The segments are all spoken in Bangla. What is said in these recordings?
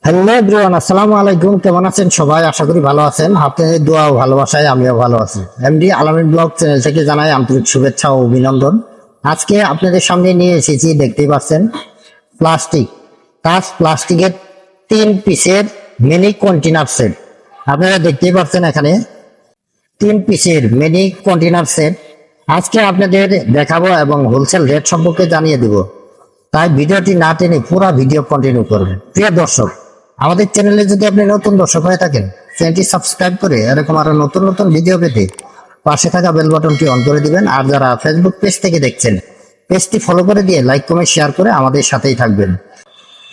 হ্যালো এভরিওয়ান, আসসালামু আলাইকুম। কেমন আছেন সবাই? আশা করি ভালো আছেন। আপনাদের দোয়া ও ভালোবাসায় আমিও ভালো আছি। এমডি আলামিন ব্লগ চ্যানেল থেকে জানাই আন্তরিক শুভেচ্ছা ও অভিনন্দন। আজকে আপনাদের সামনে নিয়ে এসেছি, দেখতেই পাচ্ছেন, প্লাস্টিক কাঁচ প্লাস্টিকের 3 পিসের মিনি কন্টেনার সেট। আপনারা দেখতেই পাচ্ছেন এখানে 3 পিসের মিনি কন্টেনার সেট আজকে আপনাদের দেখাবো এবং হোলসেল রেট সম্পর্কে জানিয়ে দিব। তাই ভিডিওটি না টেনে পুরো ভিডিও কন্টিনিউ করবেন। প্রিয় দর্শক, আমাদের চ্যানেলে যদি আপনি নতুন দর্শক হয়ে থাকেন, চ্যানেলটি সাবস্ক্রাইব করে এরকম আরো নতুন নতুন ভিডিও পেতে পাশে থাকা বেল বাটনটি অন করে দিবেন। আর যারা ফেসবুক পেজ থেকে দেখছেন, পেজটি ফলো করে দিয়ে লাইক কমেন্ট শেয়ার করে আমাদের সাথেই থাকবেন।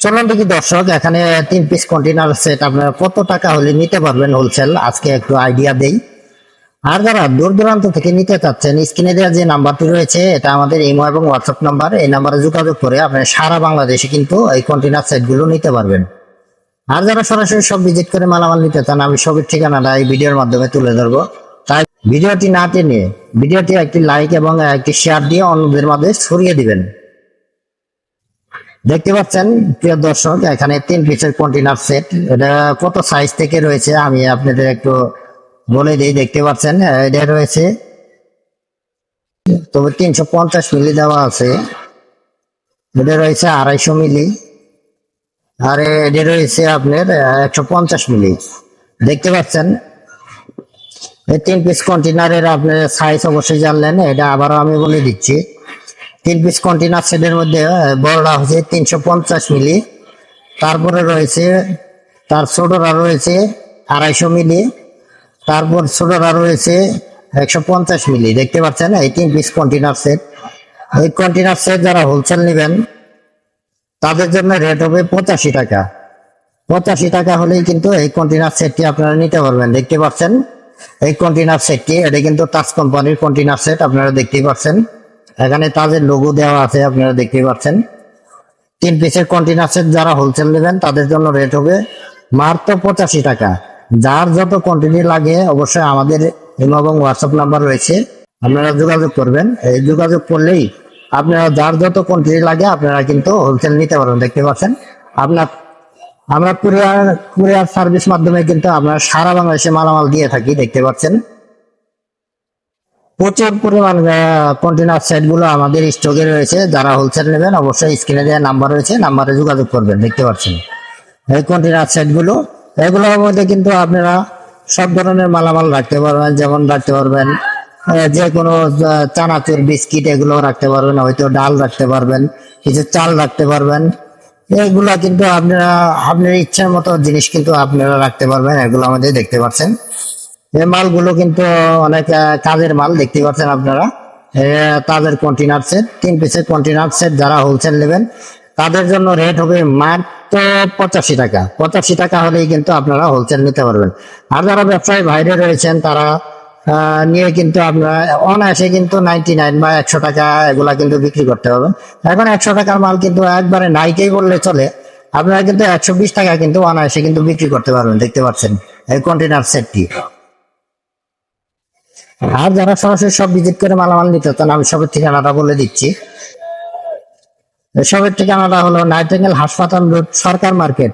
চলুন দেখি দর্শক, এখানে 3 পিস কন্টেনার সেট আপনারা কত টাকা হলে নিতে পারবেন হোলসেল, আজকে একটু আইডিয়া দেই। আর যারা দূর দূরান্ত থেকে নিতে চাচ্ছেন, স্ক্রিনে দেওয়া যে নাম্বারটি রয়েছে এটা আমাদের ইমো এবং হোয়াটসঅ্যাপ নাম্বার। এই নাম্বারে যোগাযোগ করে আপনারা সারা বাংলাদেশে কিন্তু এই কন্টেনার সেটগুলো নিতে পারবেন। আর যারা সরাসরি সব ভিজিট করে মালামাল নিতে চান, আমি সবের ঠিকানাটা এই ভিডিওর মাধ্যমে তুলে ধরবো। তাই ভিডিওটি না টেনে ভিডিওটি একটি লাইক এবং একটি শেয়ার দিয়ে অন্যদের মাঝে ছড়িয়ে দিবেন। দেখতে পাচ্ছেন প্রিয় দর্শক, এখানে 3 পিসের কন্টেনার সেট। এটা কত সাইজ থেকে রয়েছে আমি আপনাদের একটু বলে দিই। দেখতে পাচ্ছেন এটা রয়েছে, তবে 350 মিলি দেওয়া আছে। এটা রয়েছে 250 মিলি, আর এটা রয়েছে আপনার 150 মিলি। দেখতে পাচ্ছেন এই 3 পিস কন্টেনারের আপনার সাইজ অবশ্যই জানলেন। এটা আবারও আমি বলে দিচ্ছি, 3 পিস কন্টেনার সেটের মধ্যে বড়টা হচ্ছে 350 মিলি, তারপরে রয়েছে তার ছোটরা রয়েছে 250 মিলি, তারপর ছোটরা রয়েছে 150 মিলি। দেখতে পাচ্ছেন এই 3 পিস কন্টেনার সেট। এই কন্টেনার সেট যারা হোলসেল নেবেন তাদের জন্য রেট হবে 85 টাকা। 85 টাকা হলেই কিন্তু এই কন্টেনার সেটটি আপনারা নিতে পারবেন। দেখতে পাচ্ছেন এই কন্টেনার সেটটি, এটা কিন্তু টাচ কোম্পানির কন্টেনার সেট। আপনারা দেখতেই পাচ্ছেন এখানে তাদের লোগো দেওয়া আছে, আপনারা দেখতেই পাচ্ছেন। 3 পিসের কন্টেনার সেট যারা হোলসেল নেবেন তাদের জন্য রেট হবে মাত্র 85 টাকা। যার যত কোয়ান্টিটি লাগে অবশ্যই আমাদের ইমো এবং হোয়াটসঅ্যাপ নাম্বার রয়েছে, আপনারা যোগাযোগ করবেন। এই যোগাযোগ করলেই আপনারা যার যত কোয়ান্টিটি লাগে আপনারা কিন্তু হোলসেল নিতে পারবেন। দেখতে পাচ্ছেন আমরা কুরিয়ার সার্ভিস মাধ্যমে কিন্তু আমরা সারা বাংলাদেশে মালামাল দিয়ে থাকি। দেখতে পাচ্ছেন প্রচুর পরিমাণ কন্টেনার সেট গুলো আমাদের স্টকে রয়েছে। যারা হোলসেল নেবেন অবশ্যই স্ক্রিনে দেওয়া নাম্বার রয়েছে, নাম্বারে যোগাযোগ করবেন। দেখতে পাচ্ছেন এই কন্টেনার সেট গুলো, এগুলোর মধ্যে কিন্তু আপনারা সব ধরনের মালামাল রাখতে পারবেন। যেমন রাখতে পারবেন যে কোনো চানাচুর, বিস্কিট এগুলো রাখতে পারবেন, হয়তো ডাল রাখতে পারবেন, কিছু চাল রাখতে পারবেন। এগুলা কিন্তু আপনারা আপনার ইচ্ছার মতো জিনিস কিন্তু আপনারা রাখতে পারবেন। এগুলো আমাদের দেখতে পাচ্ছেন এই মালগুলো কিন্তু অনেক কাজের মাল। দেখতে পাচ্ছেন আপনারা তাদের কন্টেনার সেট, 3 পিসের কন্টেনার সেট যারা হোলসেল নেবেন তাদের জন্য রেট হবে মাত্র 85 টাকা। 85 টাকা হলেই কিন্তু আপনারা হোলসেল নিতে পারবেন। আর যারা ব্যবসায়ী বাইরে রয়েছেন তারা নিয়ে কিন্তু আপনারা অনায়াসে কিন্তু 99 বা 100 টাকা এগুলা কিন্তু বিক্রি করতে পারবেন। এখন 100 টাকার মাল কিন্তু একবারে নাইকেই বললে চলে, আপনারা কিন্তু 120 টাকা কিন্তু অনায়াসে কিন্তু বিক্রি করতে পারবেন। দেখতে পাচ্ছেন এই কন্টেনার সেটটি। আর যারা সরাসরি সব ভিজিট করে মালামাল নিতে চান, আমি সবের ঠিকানাটা বলে দিচ্ছি। সবের ঠিকানাটা হলো নাইটেঙ্গেল হাসপাতাল রোড, সরকার মার্কেট,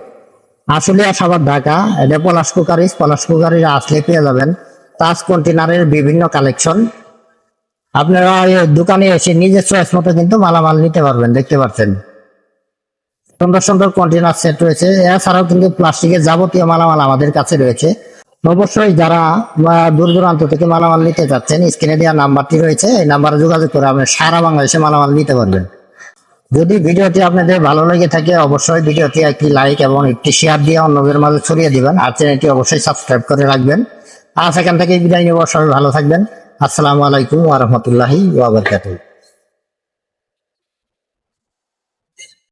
আশুলিয়া, সাভার, ঢাকা। এটা পলাশ কুকারিজ আসলে পেয়ে যাবেন তাজ কন্টেনারের বিভিন্ন কালেকশন। আপনারা দোকানে এসে নিজের চয়েস মতো কিন্তু মালামাল নিতে পারবেন। দেখতে পাচ্ছেন সুন্দর সুন্দর কন্টেনার সেট রয়েছে। এছাড়াও কিন্তু প্লাস্টিকের যাবতীয় মালামাল আমাদের কাছে রয়েছে। অবশ্যই যারা দূর দূরান্ত থেকে মালামাল নিতে চাচ্ছেন, স্ক্রিনে দেওয়া নাম্বারটি রয়েছে, এই নাম্বারে যোগাযোগ করে আপনি সারা বাংলাদেশে মালামাল নিতে পারবেন। যদি ভিডিওটি আপনাদের ভালো লেগে থাকে অবশ্যই ভিডিওটি একটি লাইক এবং একটি শেয়ার দিয়ে অন্যদের মাঝে ছড়িয়ে দিবেন। আর চ্যানেলটি অবশ্যই সাবস্ক্রাইব করে রাখবেন। আজ এখান থেকে বিদায় নেব, সবাই ভালো থাকবেন। আসসালামু আলাইকুম ওয়া রাহমাতুল্লাহি ওয়া বারাকাতুহু।